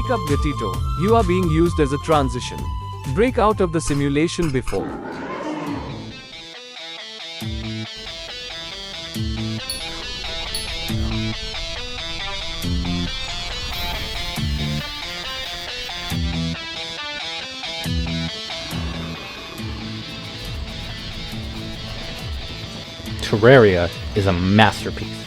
Wake up, Gatito. You are being used as a transition. Break out of the simulation before. Terraria is a masterpiece,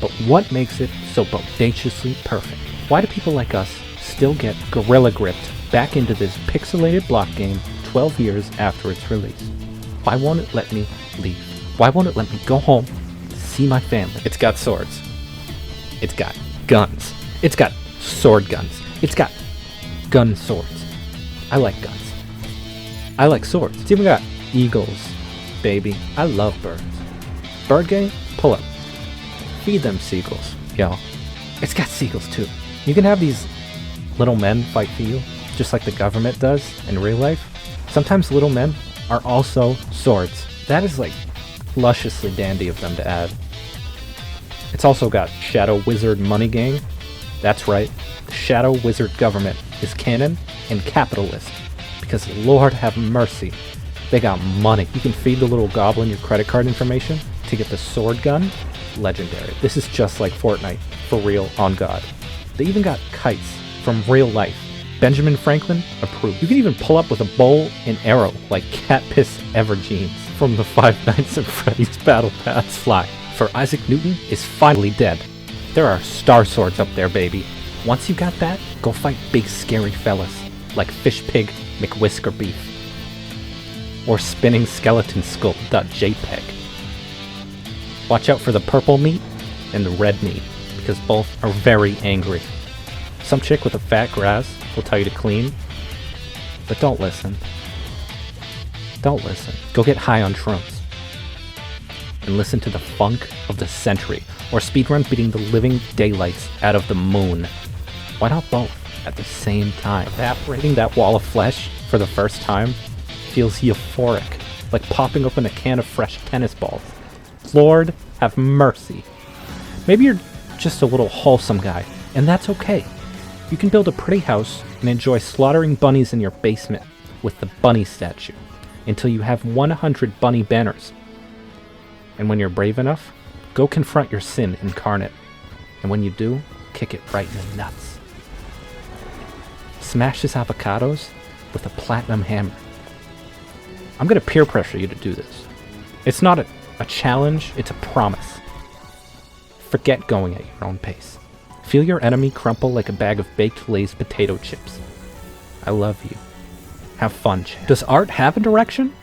but what makes it so bodaciously perfect? Why do people like us still get gorilla gripped back into this pixelated block game 12 years after its release? Why won't it let me leave? Why won't it let me go home, see my family? It's got swords. It's got guns. It's got sword guns. It's got gun swords. I like guns. I like swords. It's even got eagles, baby. I love birds. Bird game? Pull up. Feed them seagulls, yo. It's got seagulls too. You can have these little men fight for you, just like the government does in real life. Sometimes little men are also swords. That is like lusciously dandy of them to add. It's also got Shadow Wizard Money Gang. That's right, the Shadow Wizard government is canon and capitalist. Because Lord have mercy, they got money. You can feed the little goblin your credit card information to get the sword gun. Legendary. This is just like Fortnite, for real, on God. They even got kites from real life. Benjamin Franklin approved. You can even pull up with a bow and arrow like cat piss Evergenes from the Five Nights at Freddy's Battle Pass fly. For Isaac Newton is finally dead. There are star swords up there, baby. Once you got that, go fight big scary fellas like Fish Pig McWhisker Beef or Spinning Skeleton Skull.jpg. Watch out for the purple meat and the red meat, because both are very angry. Some chick with a fat grass will tell you to clean, but don't listen. Don't listen. Go get high on shrooms. And listen to the funk of the century, or speedrun beating the living daylights out of the moon. Why not both at the same time? Evaporating that wall of flesh for the first time feels euphoric, like popping open a can of fresh tennis balls. Lord have mercy. Maybe you're just a little wholesome guy, and that's okay. You can build a pretty house and enjoy slaughtering bunnies in your basement with the bunny statue until you have 100 bunny banners. And when you're brave enough, go confront your sin incarnate. And when you do, kick it right in the nuts. Smash his avocados with a platinum hammer. I'm gonna peer pressure you to do this. It's not a challenge, it's a promise. Forget going at your own pace. Feel your enemy crumple like a bag of baked Lay's potato chips. I love you. Have fun, chat. Does art have a direction?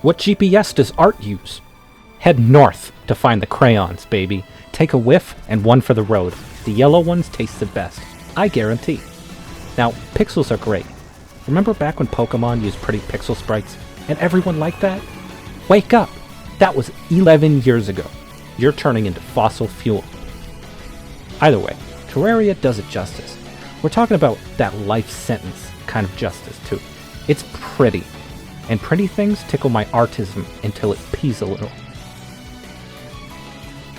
What GPS does art use? Head north to find the crayons, baby. Take a whiff and one for the road. The yellow ones taste the best. I guarantee. Now, pixels are great. Remember back when Pokemon used pretty pixel sprites and everyone liked that? Wake up! That was 11 years ago. You're turning into fossil fuel. Either way, Terraria does it justice. We're talking about that life sentence kind of justice too. It's pretty, and pretty things tickle my artism until it pees a little.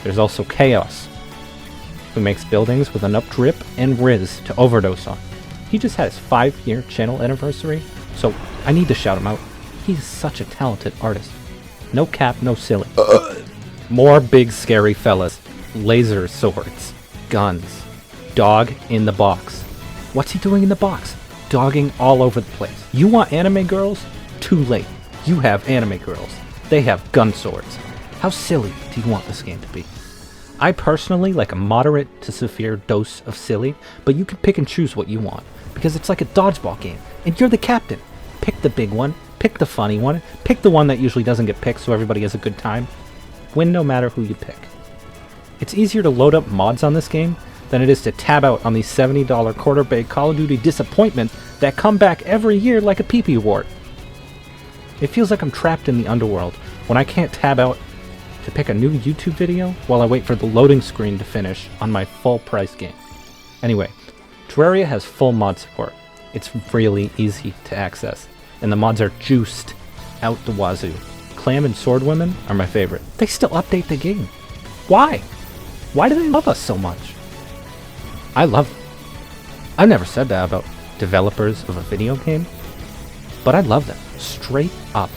There's also Chaos, who makes buildings with enough drip and riz to overdose on. He just had his 5-year channel anniversary, so I need to shout him out. He's such a talented artist. No cap, no silly. More big scary fellas. Laser swords. Guns. Dog in the box. What's he doing in the box? Dogging all over the place. You want anime girls? Too late. You have anime girls. They have gun swords. How silly do you want this game to be? I personally like a moderate to severe dose of silly, but you can pick and choose what you want, because it's like a dodgeball game, and you're the captain. Pick the big one. Pick the funny one. Pick the one that usually doesn't get picked so everybody has a good time. Win no matter who you pick. It's easier to load up mods on this game than it is to tab out on these $70 quarter-baked Call of Duty disappointment that come back every year like a pee-pee award. It feels like I'm trapped in the underworld when I can't tab out to pick a new YouTube video while I wait for the loading screen to finish on my full-price game. Anyway, Terraria has full mod support. It's really easy to access, and the mods are juiced out the wazoo. Clam and Swordwomen are my favorite. They still update the game. Why? Why do they love us so much? I love them. I've never said that about developers of a video game, but I love them, straight up.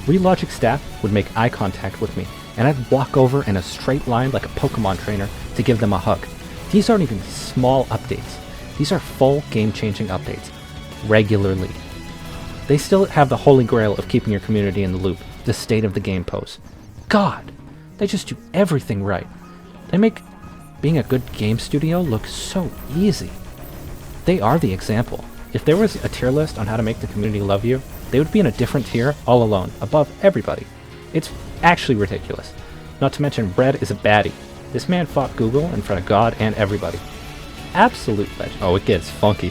Relogic staff would make eye contact with me, and I'd walk over in a straight line like a Pokemon trainer to give them a hug. These aren't even small updates. These are full game-changing updates, regularly. They still have the holy grail of keeping your community in the loop, the state of the game post. God, they just do everything right. They make being a good game studio look so easy. They are the example. If there was a tier list on how to make the community love you, they would be in a different tier all alone, above everybody. It's actually ridiculous. Not to mention, Bread is a baddie. This man fought Google in front of God and everybody. Absolute legend. Oh, it gets funky.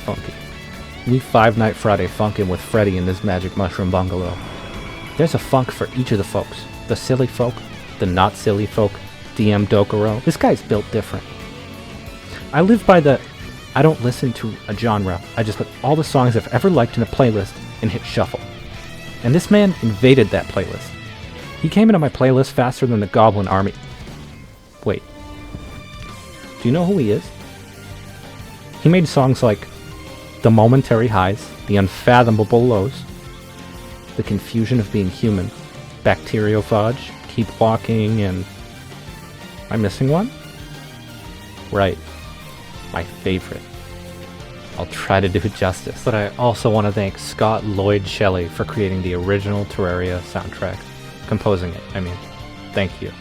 We Five Night Friday funkin' with Freddy in this magic mushroom bungalow. There's a funk for each of the folks. The silly folk, the not silly folk, DMDOKURO. This guy's built different. I live by the I don't listen to a genre. I just put all the songs I've ever liked in a playlist and hit shuffle. And this man invaded that playlist. He came into my playlist faster than the Goblin Army. Wait. Do you know who he is? He made songs like The Momentary Highs, The Unfathomable Lows, The Confusion of Being Human, Bacteriophage, Keep Walking, and... Am I missing one? Right. My favorite. I'll try to do it justice. But I also want to thank Scott Lloyd Shelley for creating the original Terraria soundtrack. Composing it, I mean. Thank you.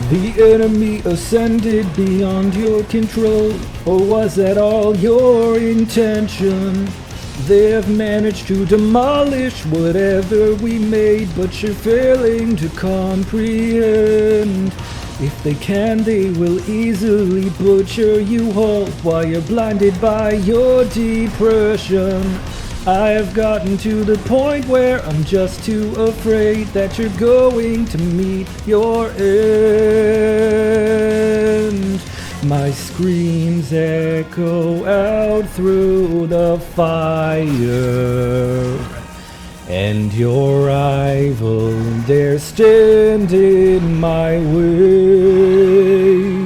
The enemy ascended beyond your control, or was that all your intention? They have managed to demolish whatever we made, but you're failing to comprehend. If they can, they will easily butcher you whole while you're blinded by your depression. I have gotten to the point where I'm just too afraid that you're going to meet your end. My screams echo out through the fire, and your rival dare stand in my way.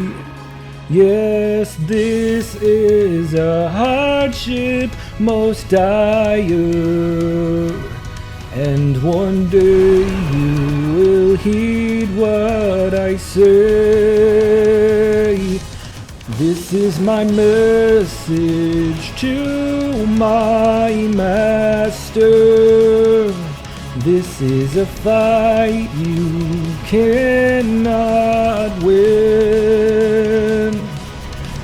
Yes, this is a hardship most dire, and one day you will heed what I say. This is my message to my master. This is a fight you cannot win.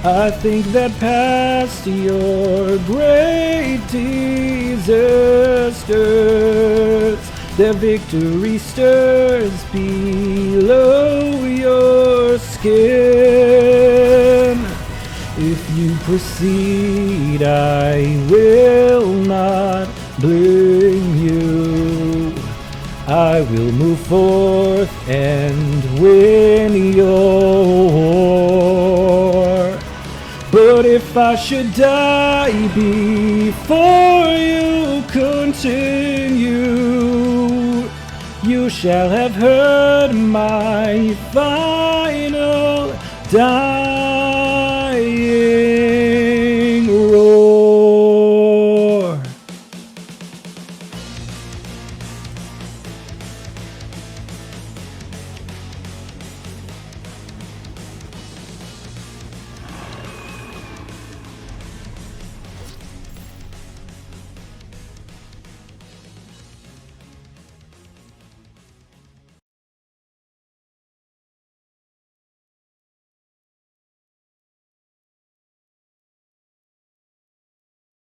I think that past your great disasters, their victory stirs below your skin. If you proceed, I will not blame you. I will move forth and win your war. But if I should die before you continue, you shall have heard my final die.